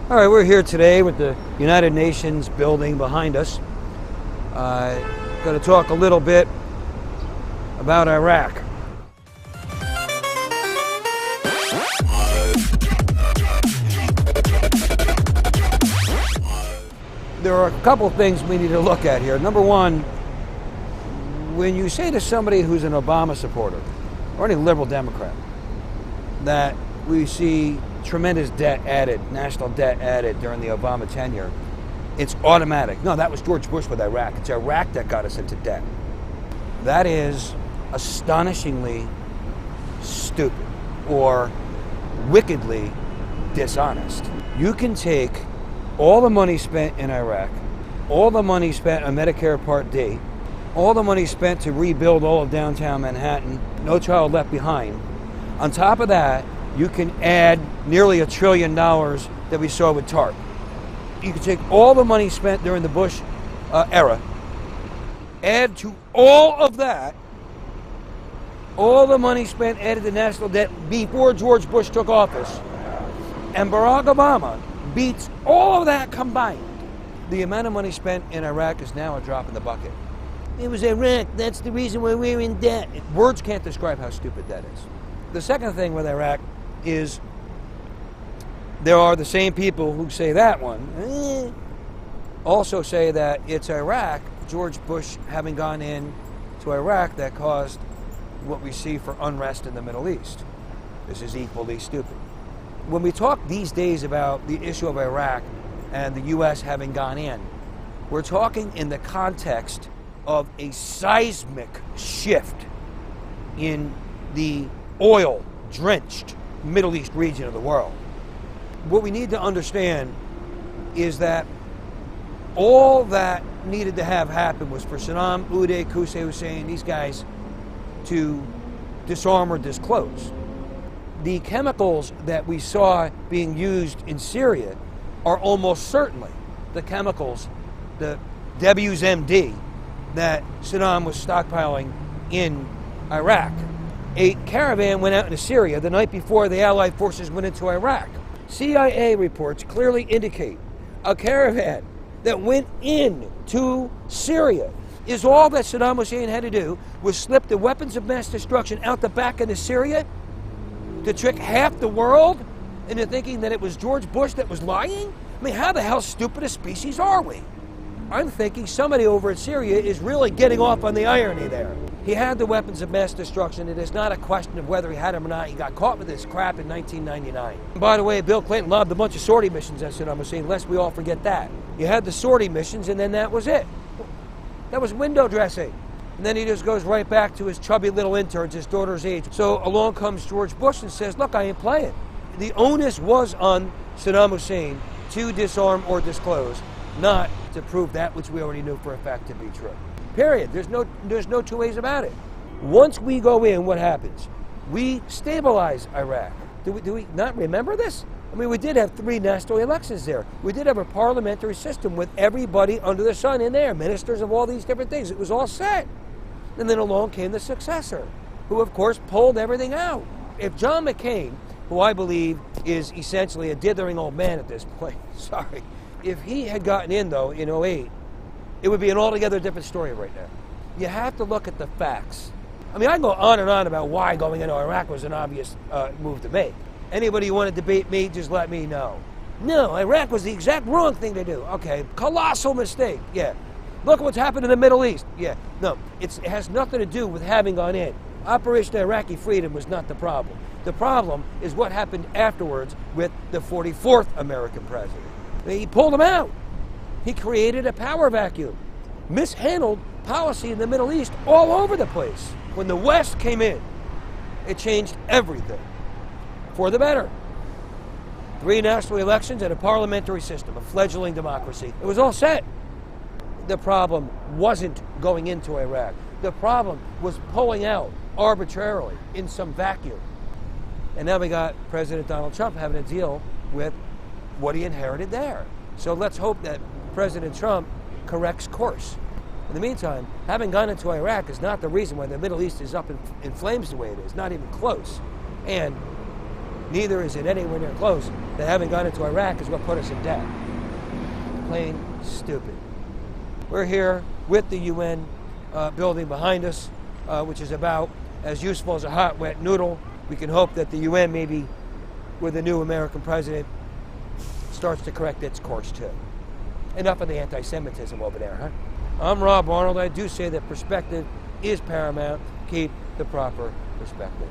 All right, we're here today with the United Nations building behind us. Going to talk a little bit about Iraq. There are a couple things we need to look at here. Number one, when you say to somebody who's an Obama supporter or any liberal Democrat that we see tremendous debt added, national debt added during the Obama tenure, it's automatic. No, that was George Bush with Iraq. It's Iraq that got us into debt. That is astonishingly stupid or wickedly dishonest. You can take all the money spent in Iraq, all the money spent on Medicare Part D, all the money spent to rebuild all of downtown Manhattan, No Child Left Behind. On top of that, you can add nearly $1 trillion that we saw with TARP. You can take all the money spent during the Bush era, add to all of that, all the money spent added to national debt before George Bush took office, and Barack Obama beats all of that combined. The amount of money spent in Iraq is now a drop in the bucket. It was Iraq, that's the reason why we're in debt. Words can't describe how stupid that is. The second thing with Iraq is there are the same people who say that one, also say that it's Iraq, George Bush having gone in to Iraq, that caused what we see for unrest in the Middle East. This is equally stupid. When we talk these days about the issue of Iraq and the U.S. having gone in, we're talking in the context of a seismic shift in the oil-drenched Middle East region of the world. What we need to understand is that all that needed to have happen was for Saddam, Uday, Qusay Hussein, these guys, to disarm or disclose. The chemicals that we saw being used in Syria are almost certainly the chemicals, the WMD, that Saddam was stockpiling in Iraq. A caravan went out into Syria the night before the Allied forces went into Iraq. CIA reports clearly indicate a caravan that went into Syria is all that Saddam Hussein had to do was slip the weapons of mass destruction out the back into Syria to trick half the world into thinking that it was George Bush that was lying? I mean, how the hell stupid a species are we? I'm thinking somebody over in Syria is really getting off on the irony there. He had the weapons of mass destruction. It is not a question of whether he had them or not. He got caught with this crap in 1999. And by the way, Bill Clinton loved a bunch of sortie missions at Saddam Hussein, lest we all forget that. You had the sortie missions, and then that was it. That was window dressing. And then he just goes right back to his chubby little interns, his daughter's age. So along comes George Bush and says, look, I ain't playing. The onus was on Saddam Hussein to disarm or disclose, not to prove that which we already knew for a fact to be true. Period. There's no two ways about it. Once we go in, what happens? We stabilize Iraq. Do we not remember this? I mean, we did have 3 national elections there. We did have a parliamentary system with everybody under the sun in there, ministers of all these different things. It was all set. And then along came the successor, who of course pulled everything out. If John McCain, who I believe is essentially a dithering old man at this point, sorry, if he had gotten in though in 2008, it would be an altogether different story right now. You have to look at the facts. I mean, I can go on and on about why going into Iraq was an obvious move to make. Anybody who want to debate me, just let me know. No, Iraq was the exact wrong thing to do. Okay, colossal mistake. Yeah. Look what's happened in the Middle East. Yeah. No, it has nothing to do with having gone in. Operation Iraqi Freedom was not the problem. The problem is what happened afterwards with the 44th American president. He pulled them out. He created a power vacuum, mishandled policy in the Middle East all over the place. When the West came in, it changed everything for the better. 3 national elections and a parliamentary system, a fledgling democracy. It was all set. The problem wasn't going into Iraq. The problem was pulling out arbitrarily in some vacuum. And now we got President Donald Trump having to deal with what he inherited there. So let's hope that President Trump corrects course. In the meantime, having gone into Iraq is not the reason why the Middle East is up in flames the way it is, not even close. And neither is it anywhere near close that having gone into Iraq is what put us in debt. Plain stupid. We're here with the UN building behind us, which is about as useful as a hot, wet noodle. We can hope that the UN, maybe with a new American president, starts to correct its course too. Enough of the anti-Semitism over there, huh? I'm Rob Arnold. I do say that perspective is paramount. Keep the proper perspective.